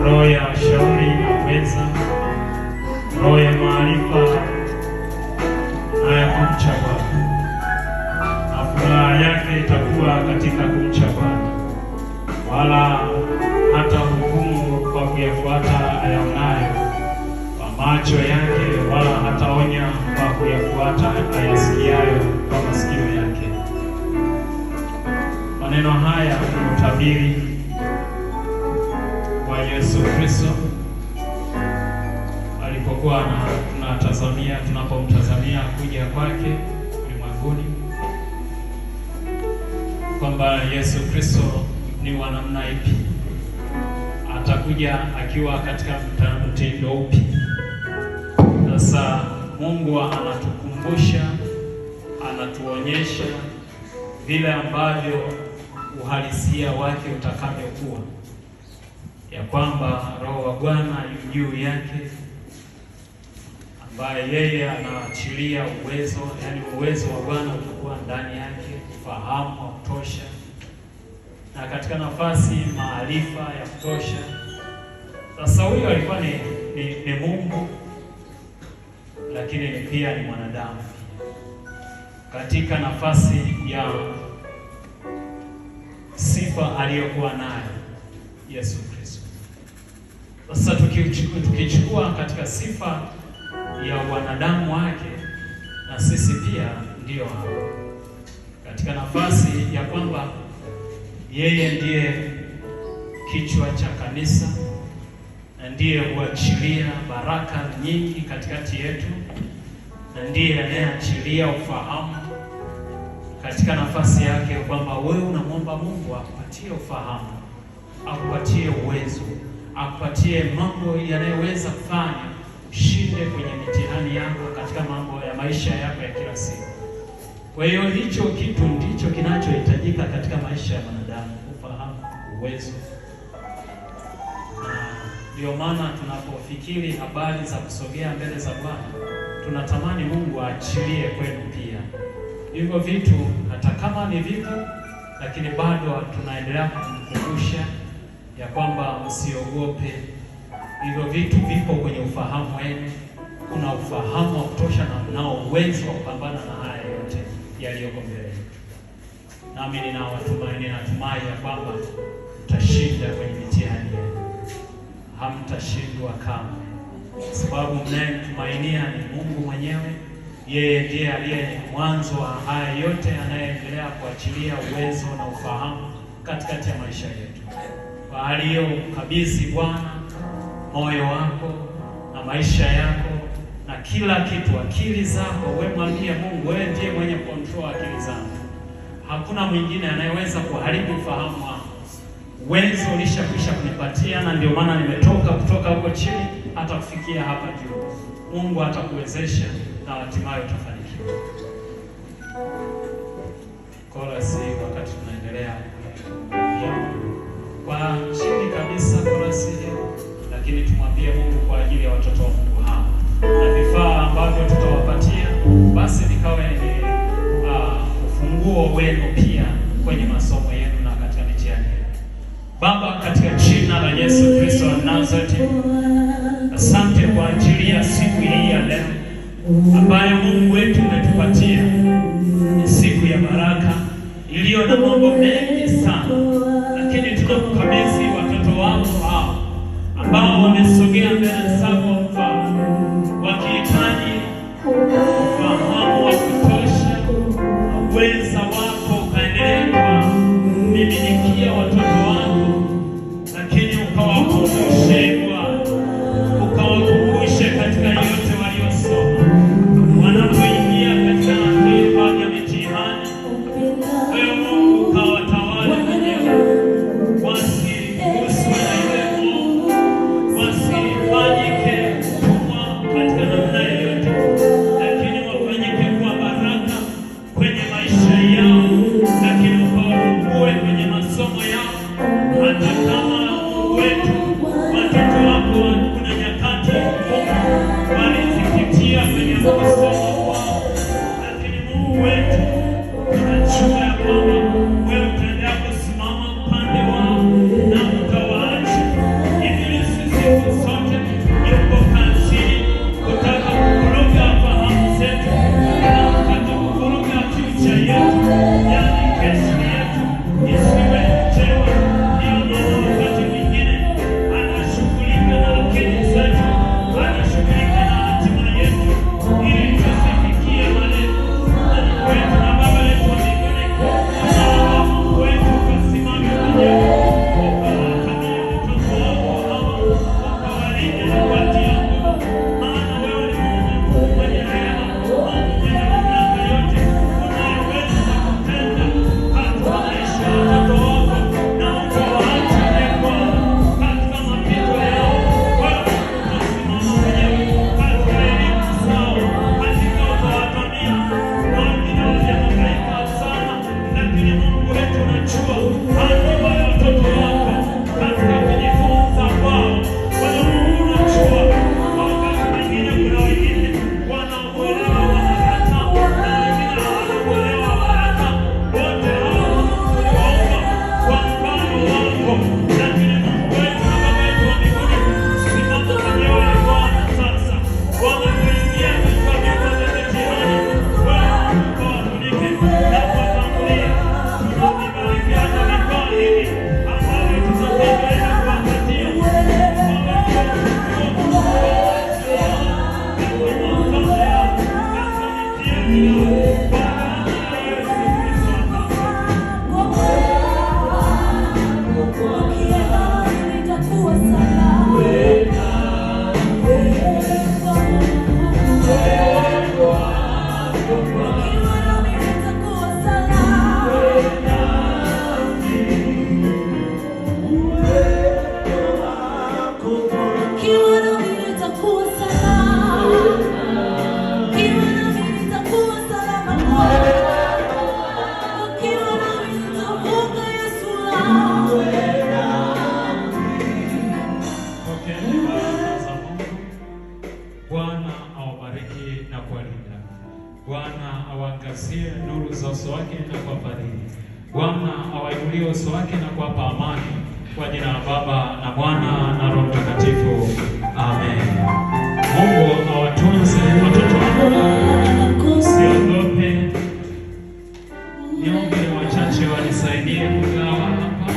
roho ya shauri na uweza, roho ya maarifa na ya kumcha Bwana, na furaha yake itakuwa katika kumcha Bwana, wala hata hukumu kwa kuyafuata ayaonayo kwa macho yake, wala hataonya kwa kuyafuata ayasikiayo kwa masikio yake. Maneno haya ni utabiri wa Yesu Kristo alipokuwa tunapomtazamia kuja kwake ulimwenguni, kwamba Yesu Kristo ni wa namna ipi, atakuja akiwa katika mtindo upi. Sasa Mungu anatukumbusha, anatuonyesha vile ambavyo uhalisia wake utakavyokuwa, ya kwamba Roho wa Bwana yu juu yake, ambaye yeye anaachilia uwezo, yani uwezo wa Bwana utakuwa ndani yake, ufahamu wa kutosha, na katika nafasi maarifa ya kutosha. Sasa huyo alikuwa ni Mungu, lakini pia ni mwanadamu katika nafasi ya sifa aliyokuwa nayo Yesu Kristo. Sasa tukichukua katika sifa ya wanadamu wake, na sisi pia ndio hao katika nafasi ya kwamba yeye ndiye kichwa cha kanisa na ndiye huachilia baraka nyingi katikati yetu, na ndiye anayeachilia ufahamu katika nafasi yake, kwamba wewe unamwomba Mungu akupatie ufahamu, akupatie uwezo, akupatie mambo yanayoweza kufanya ushinde kwenye mitihani yako, katika mambo ya maisha yako ya kila siku. Kwa hiyo hicho kitu ndicho kinachohitajika katika maisha ya wanadamu, ufahamu, uwezo. Na ndio maana tunapofikiri habari za kusogea mbele za Bwana, tunatamani Mungu aachilie kwenu pia hivyo vitu, hata kama ni vitu, lakini bado tunaendelea kumkumbusha ya kwamba msiogope. Hivyo vitu vipo kwenye ufahamu wenu, kuna ufahamu wa kutosha na mnao uwezo wa kupambana na haya yote yaliyoko mbele. Nami natumai ya kwamba mtashinda kwenye mitihani yenu, hamtashindwa kamwe, sababu mnayemtumainia ni Mungu mwenyewe. Yeye ndiye aliye mwanzo wa haya yote, anayeendelea kuachilia uwezo na ufahamu katikati ya maisha yetu. Kwa hali hiyo, kabidhi Bwana moyo wako na maisha yako na kila kitu, akili zako. Wewe mwambie Mungu, wewe ndiye mwenye control akili zangu. Hakuna mwingine anayeweza kuharibu ufahamu wangu. Uwezo ulishakwisha kunipatia, na ndio maana nimetoka kutoka huko chini hata kufikia hapa juu. Mungu atakuwezesha na hatimaye utafanikiwa. Chorus wakati tunaendelea kwa chini kabisa chorus hii, lakini tumwambie Mungu kwa ajili ya watoto wa Mungu hawa na vifaa ambavyo tutawapatia, basi vikawe ni ufunguo wenu pia kwenye masomo yenu na katika mitihani yenu. Baba, katika jina la Yesu Kristo wa Nazareti, asante kwa ajili ya siku hii ya leo ambayo Mungu wetu umetupatia. Ni siku ya baraka iliyo na mambo mengi sana, lakini tunakukabidhi watoto wako hao ambao wamesogea mbele zako Mfalme, wakihitaji ufahamu wa kutosha, uweza wako ukaendelea kumiminikia watoto wako, lakini ukawakumbushe Bwana, ukawakumbushe katika yote waliosoma, wanapoingia katika vifaa vya mitihani. Wewe Mungu ukawatawale mwenyewe, wasiguswe na ile Mungu, wasifanyike uso wake na kuwapa fadhili. Bwana awainulie uso wake na kuwapa amani. Kwa jina la Baba na Mwana na Roho Mtakatifu. Amen. Mungu awatunze watoto wangu. Usiogope. Niombe wachache wanisaidie kugawa hapa.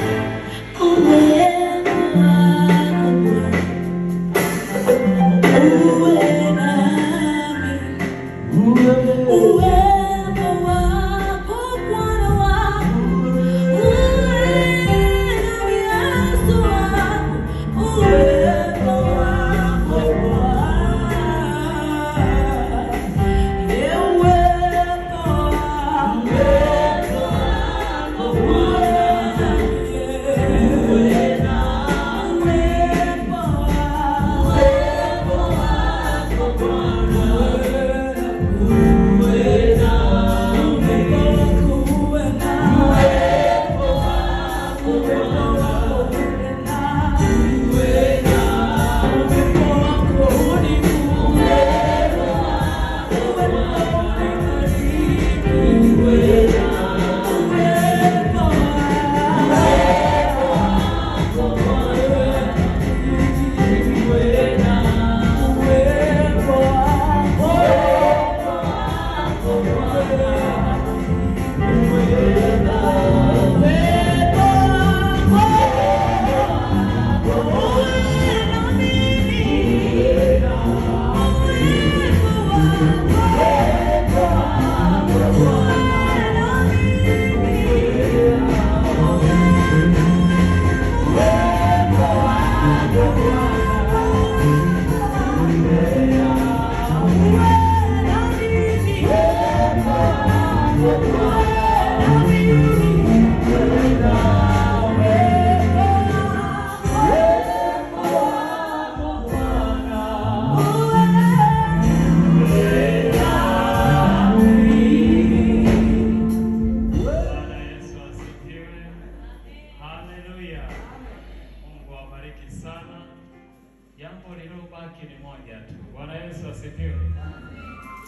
Jambo lililobaki ni moja tu. Bwana Yesu asifiwe.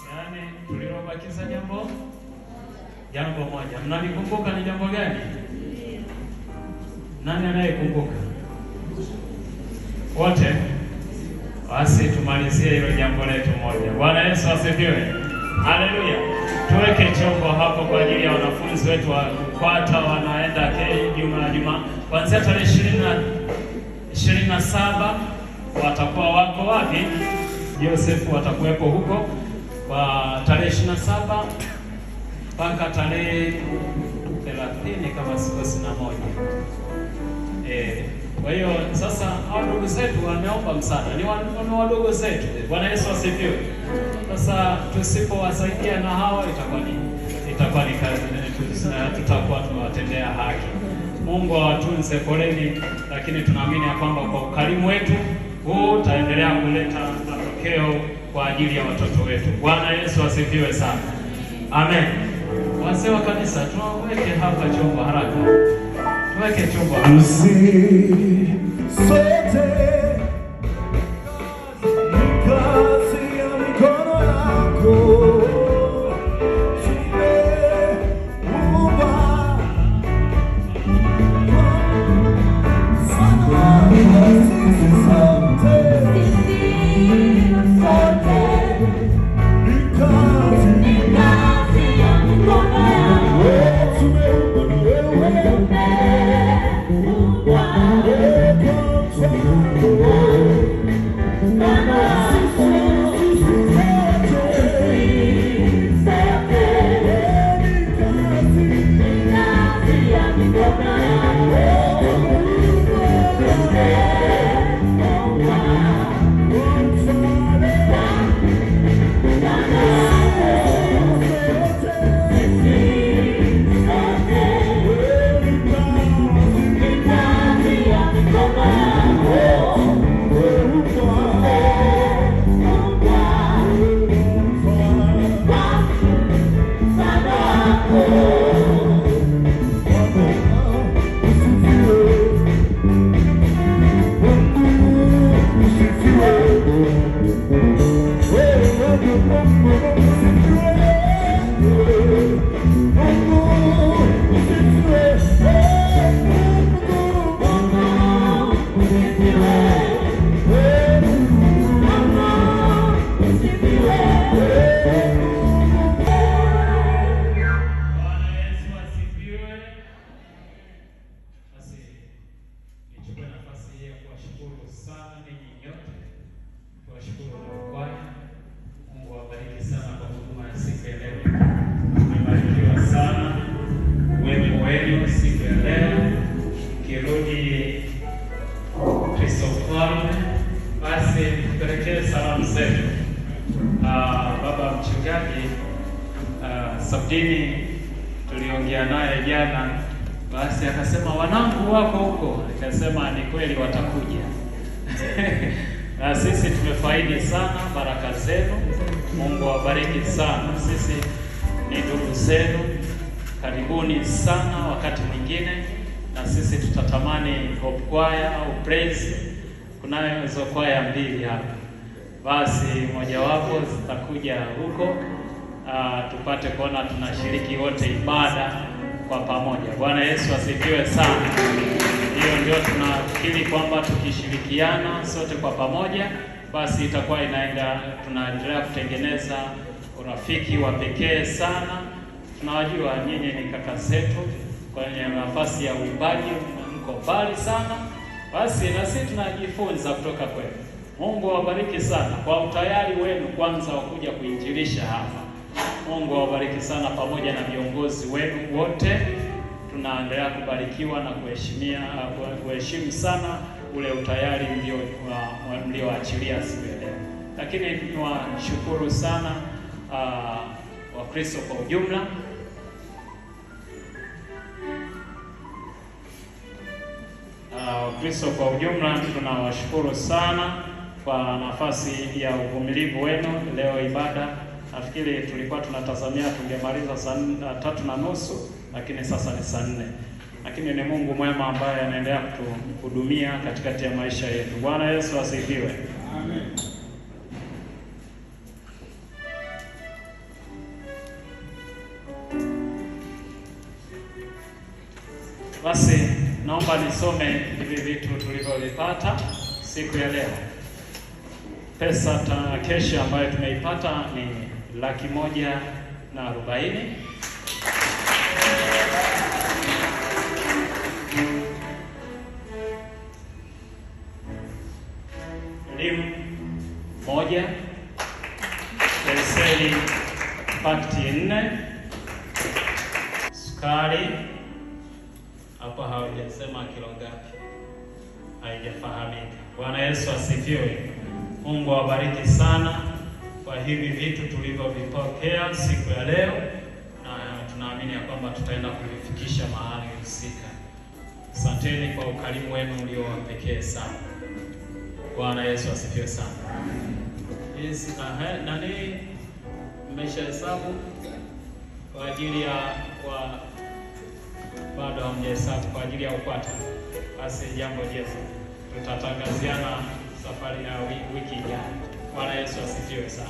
Yaani tulilobakiza jambo moja. Mnalikumbuka ni jambo gani? Nani anayekumbuka? Wote? Basi tumalizie hilo jambo letu moja. Bwana Yesu asifiwe. Haleluya. Tuweke chombo hapo kwa ajili ya wanafunzi wetu wa kwata wanaenda juma kuanzia tarehe 27 watakuwa wako wapi? Joseph watakuwepo huko kwa tarehe 27 mpaka tarehe 30 kama sikosi na moja. Kwa hiyo sasa hao ndugu zetu wameomba msaada, ni wadogo zetu. Bwana Yesu asifiwe. Sasa tusipowasaidia na hao itakuwa ni kazi, tutakuwa tunawatendea haki. Mungu awatunze, poleni, lakini tunaamini ya kwamba kwa ukarimu wetu huu utaendelea kuleta matokeo kwa ajili ya watoto wetu. Bwana Yesu asifiwe sana. Amen. Wazee wa kanisa, tuweke hapa chombo haraka. Tuweke chombo hapa. Usifiwe. tuwashukuru sana ninyi nyote, tuwashukuru kwaya. Mungu awabariki sana kwa huduma ya siku ya leo. Tumebarikiwa sana uwepo wenu siku ya leo. Kirudi Kristofamu, basi tupelekee salamu zetu. Baba mchungaji Sabdini tuliongea naye jana, basi akasema wanangu wako huko. Nikasema ni kweli watakuja. Na sisi tumefaidi sana baraka zenu. Mungu awabariki sana. Sisi ni ndugu zenu. Karibuni sana wakati mwingine, na sisi tutatamani Hope Choir au Praise. Kunayo hizo kwaya mbili hapa, basi mojawapo zitakuja huko, tupate kuona tunashiriki wote ibada kwa pamoja. Bwana Yesu asifiwe sana. Hiyo ndio tunafikiri kwamba tukishirikiana sote kwa pamoja, basi itakuwa tunaendelea kutengeneza urafiki wa pekee sana. Tunawajua nyinyi ni kaka zetu kwenye nafasi ya uimbaji, mko mbali sana, basi na sisi tunajifunza kutoka kwenu. Mungu awabariki sana kwa utayari wenu kwanza wa kuja kuinjilisha hapa. Mungu awabariki sana pamoja na viongozi wenu wote. Tunaendelea kubarikiwa na kuheshimu sana ule utayari mlioachilia siku ya leo. Lakini tunawashukuru sana Wakristo kwa ujumla. Wakristo kwa ujumla tunawashukuru sana kwa nafasi ya uvumilivu wenu. Leo ibada nafikiri tulikuwa tunatazamia tungemaliza saa 3:30, lakini sasa ni saa 4. Lakini ni Mungu mwema ambaye anaendelea kutuhudumia katikati ya maisha yetu. Bwana Yesu asifiwe. Amen. Basi naomba nisome hivi vitu tulivyovipata siku ya leo. Pesa kesho ambayo tumeipata ni 140,000. Elimu 1, penseli pakti 4, sukari hapo hawajasema kilo ngapi, haijafahamika. Bwana Yesu asifiwe. Mungu awabariki sana kwa hivi vitu tulivyovipokea siku ya leo, na tunaamini ya kwamba tutaenda kuvifikisha mahali husika. Asanteni kwa ukarimu wenu ulio wa pekee sana. Bwana Yesu asifiwe sana. Hizi nani mmeshahesabu kwa ajili ya bado hamjahesabu kwa ajili ya upata? Basi jambo jema, tutatangaziana safari ya wiki ijayo. Bwana Yesu asifiwe sana.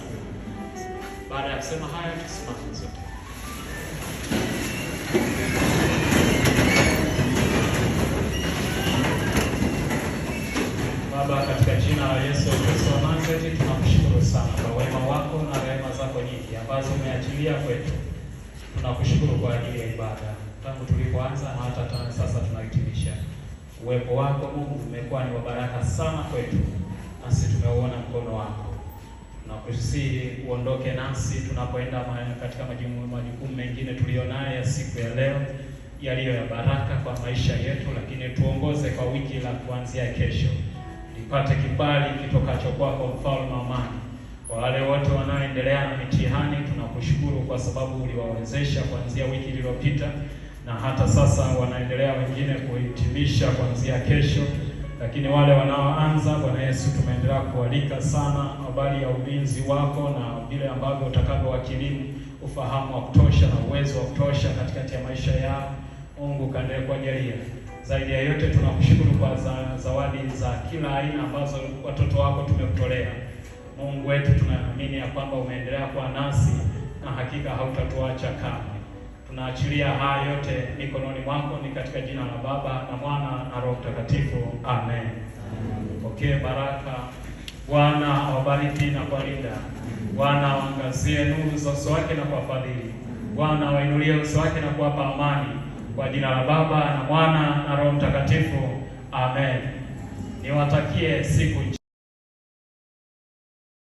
Baada ya kusema hayo, tusimame sote. Baba, katika jina la Yesu Kristo wa Nazareti, tunakushukuru sana kwa wema wako na rehema zako nyingi ambazo umeachilia kwetu. Tunakushukuru kwa ajili ya ibada tangu tulipoanza na hata sasa tunahitimisha. Uwepo wako Mungu umekuwa ni wa baraka sana kwetu, nasi tumeuona mkono wako. Tunakusihi uondoke nasi tunapoenda katika majukumu mengine tulionayo ya siku ya leo, yaliyo ya baraka kwa maisha yetu, lakini tuongoze kwa wiki la kuanzia kesho. Nipate kibali kitokacho kwako, Mfalme wa amani. Kwa wale wote wanaoendelea na mitihani, tunakushukuru kwa sababu uliwawezesha kuanzia wiki iliyopita, na hata sasa wanaendelea wengine kuhitimisha kuanzia kesho. Lakini wale wanaoanza, Bwana Yesu, tumeendelea kualika sana habari ya ulinzi wako na vile ambavyo utakavyowakirimu ufahamu wa kutosha na uwezo wa kutosha katikati ya maisha yao. Mungu kaendelee kuwajalia. Zaidi ya yote tunakushukuru kwa zawadi za kila aina ambazo watoto wako tumekutolea. Mungu wetu, tunaamini ya kwamba umeendelea kuwa nasi na hakika hautatuacha kamwe. Tunaachilia haya yote mikononi mwako, ni katika jina la Baba na Mwana na Roho Mtakatifu. Amen. Pokee baraka. Bwana awabariki na kuwalinda. Bwana awaangazie nuru za uso wake na kuwafadhili. Bwana awainulie uso wake na kuwapa amani. Kwa jina la Baba na Mwana na Roho Mtakatifu. Amen. Niwatakie siku